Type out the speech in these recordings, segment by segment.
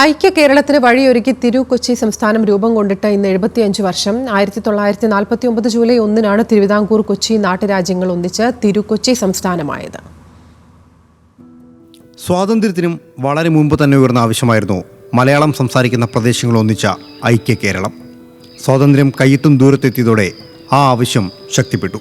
ഐക്യ കേരളത്തിന് വഴിയൊരുക്കി തിരു-കൊച്ചി സംസ്ഥാനം രൂപം കൊണ്ടിട്ട് ഇന്ന് 75 വർഷം. 1949 ജൂലൈ 1-നാണ് തിരുവിതാംകൂർ കൊച്ചി നാട്ടുരാജ്യങ്ങൾ ഒന്നിച്ച് തിരു-കൊച്ചി സംസ്ഥാനമായത്. സ്വാതന്ത്ര്യത്തിനും വളരെ മുമ്പ് തന്നെ ഉയർന്ന ആവശ്യമായിരുന്നു മലയാളം സംസാരിക്കുന്ന പ്രദേശങ്ങൾ ഒന്നിച്ച ഐക്യ കേരളം. സ്വാതന്ത്ര്യം കയ്യെത്തും ദൂരത്തെത്തിയതോടെ ആ ആവശ്യം ശക്തിപ്പെട്ടു.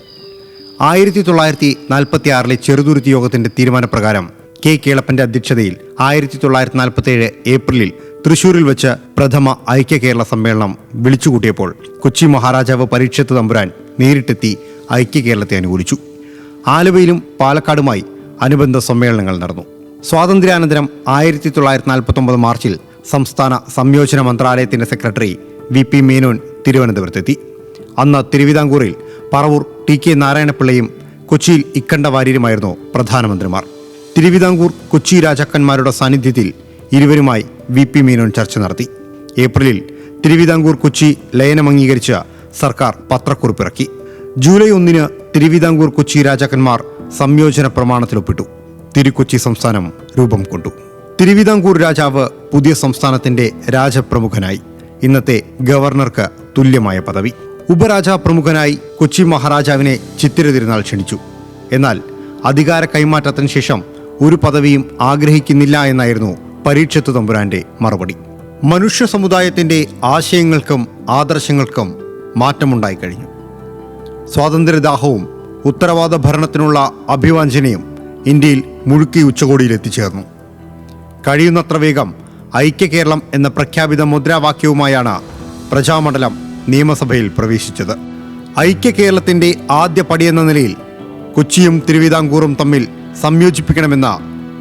1946 ചെറുതുരുത്തി യോഗത്തിന്റെ തീരുമാനപ്രകാരം കെ കേളപ്പന്റെ അധ്യക്ഷതയിൽ 1947 ഏപ്രിലിൽ തൃശൂരിൽ വെച്ച് പ്രഥമ ഐക്യ കേരള സമ്മേളനം വിളിച്ചുകൂട്ടിയപ്പോൾ കൊച്ചി മഹാരാജാവ് പരീക്ഷത്ത് തമ്പുരാൻ നേരിട്ടെത്തി ഐക്യ കേരളത്തെ അനുകൂലിച്ചു. ആലുവയിലും പാലക്കാടുമായി അനുബന്ധ സമ്മേളനങ്ങൾ നടന്നു. സ്വാതന്ത്ര്യാനന്തരം 1949 മാർച്ചിൽ സംസ്ഥാന സംയോജന മന്ത്രാലയത്തിന്റെ സെക്രട്ടറി VP മേനോൻ തിരുവനന്തപുരത്തെത്തി. അന്ന് തിരുവിതാംകൂറിൽ പറവൂർ TK നാരായണപിള്ളയും കൊച്ചിയിൽ ഇക്കണ്ട വാര്യരുമായിരുന്നു പ്രധാനമന്ത്രിമാർ. തിരുവിതാംകൂർ കൊച്ചി രാജാക്കന്മാരുടെ സാന്നിധ്യത്തിൽ ഇരുവരുമായി VP മേനോൻ ചർച്ച നടത്തി. ഏപ്രിലിൽ തിരുവിതാംകൂർ കൊച്ചി ലയനം അംഗീകരിച്ച സർക്കാർ പത്രക്കുറിപ്പിറക്കി. ജൂലൈ 1-ന് തിരുവിതാംകൂർ കൊച്ചി രാജാക്കന്മാർ സംയോജന പ്രമാണത്തിലൊപ്പിട്ടു. തിരു-കൊച്ചി സംസ്ഥാനം രൂപം കൊണ്ടു. തിരുവിതാംകൂർ രാജാവ് പുതിയ സംസ്ഥാനത്തിന്റെ രാജപ്രമുഖനായി. ഇന്നത്തെ ഗവർണർക്ക് തുല്യമായ പദവി. ഉപരാജാപ്രമുഖനായി കൊച്ചി മഹാരാജാവിനെ ചിത്തിര തിരുനാൾ ക്ഷണിച്ചു. എന്നാൽ അധികാര കൈമാറ്റത്തിന് ശേഷം ഒരു പദവിയും ആഗ്രഹിക്കുന്നില്ല എന്നായിരുന്നു പരീക്ഷത്ത് തമ്പുരാന്റെ മറുപടി. മനുഷ്യ സമുദായത്തിന്റെ ആശയങ്ങൾക്കും ആദർശങ്ങൾക്കും മാറ്റമുണ്ടായി കഴിഞ്ഞു. സ്വാതന്ത്ര്യദാഹവും ഉത്തരവാദ ഭരണത്തിനുള്ള അഭിവാഞ്ചനയും ഇന്ത്യയിൽ മുഴുക്കി ഉച്ചകോടിയിൽ എത്തിച്ചേർന്നു. കഴിയുന്നത്ര വേഗം ഐക്യ കേരളം എന്ന പ്രഖ്യാപിത മുദ്രാവാക്യവുമായാണ് പ്രജാമണ്ഡലം നിയമസഭയിൽ പ്രവേശിച്ചത്. ഐക്യ കേരളത്തിന്റെ ആദ്യ പടിയെന്ന നിലയിൽ കൊച്ചിയും തിരുവിതാംകൂറും തമ്മിൽ സംയോജിപ്പിക്കണമെന്ന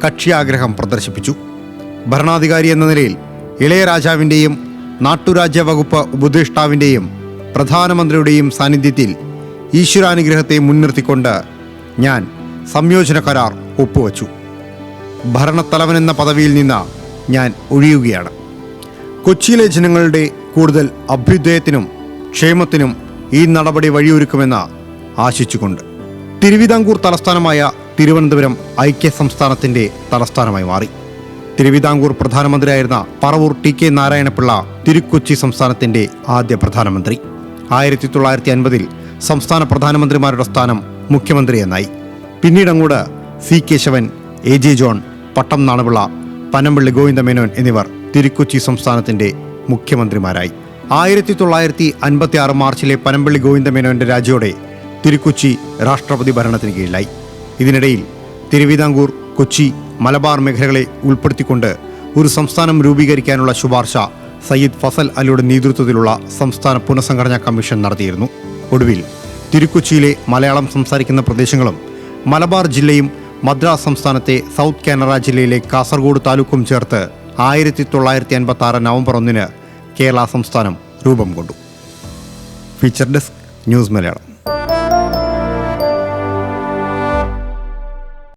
കക്ഷിയാഗ്രഹം പ്രദർശിപ്പിച്ചു. ഭരണാധികാരി എന്ന നിലയിൽ ഇളയരാജാവിൻ്റെയും നാട്ടുരാജ്യ വകുപ്പ് ഉപദേഷ്ടാവിൻ്റെയും പ്രധാനമന്ത്രിയുടെയും സാന്നിധ്യത്തിൽ ഈശ്വരാനുഗ്രഹത്തെ മുൻനിർത്തിക്കൊണ്ട് ഞാൻ സംയോജന കരാർ ഒപ്പുവച്ചു. ഭരണത്തലവനെന്ന പദവിയിൽ നിന്ന് ഞാൻ ഒഴിയുകയാണ്. കൊച്ചിയിലെ ജനങ്ങളുടെ കൂടുതൽ അഭ്യുദയത്തിനും ക്ഷേമത്തിനും ഈ നടപടി വഴിയൊരുക്കുമെന്ന് ആശിച്ചുകൊണ്ട് തിരുവിതാംകൂർ തലസ്ഥാനമായ തിരുവനന്തപുരം ഐക്യ സംസ്ഥാനത്തിന്റെ തലസ്ഥാനമായി മാറി. തിരുവിതാംകൂർ പ്രധാനമന്ത്രിയായിരുന്ന പറവൂർ TK നാരായണപിള്ള തിരു-കൊച്ചി സംസ്ഥാനത്തിന്റെ ആദ്യ പ്രധാനമന്ത്രി. 1950-ൽ സംസ്ഥാന പ്രധാനമന്ത്രിമാരുടെ സ്ഥാനം മുഖ്യമന്ത്രി എന്നായി. പിന്നീടങ്ങോട്ട് C കേശവൻ, AJ ജോൺ, പട്ടം നാണപിള്ള, പനമ്പള്ളി ഗോവിന്ദമേനോൻ എന്നിവർ തിരു-കൊച്ചി സംസ്ഥാനത്തിന്റെ മുഖ്യമന്ത്രിമാരായി. 1956 മാർച്ചിലെ പനമ്പള്ളി ഗോവിന്ദമേനോന്റെ രാജിയോടെ തിരു-കൊച്ചി രാഷ്ട്രപതി ഭരണത്തിന് കീഴിലായി. ഇതിനിടയിൽ തിരുവിതാംകൂർ, കൊച്ചി, മലബാർ മേഖലകളെ ഉൾപ്പെടുത്തിക്കൊണ്ട് ഒരു സംസ്ഥാനം രൂപീകരിക്കാനുള്ള ശുപാർശ സയ്യിദ് ഫസൽ അലിയുടെ നേതൃത്വത്തിലുള്ള സംസ്ഥാന പുനഃസംഘടനാ കമ്മീഷൻ നടത്തിയിരുന്നു. ഒടുവിൽ തിരു-കൊച്ചിയിലെ മലയാളം സംസാരിക്കുന്ന പ്രദേശങ്ങളും മലബാർ ജില്ലയും മദ്രാസ് സംസ്ഥാനത്തെ സൗത്ത് കാനറ ജില്ലയിലെ കാസർഗോഡ് താലൂക്കും ചേർത്ത് 1956 നവംബർ 1-ന് കേരള സംസ്ഥാനം രൂപം കൊണ്ടു. Feature desk, news Malayalam.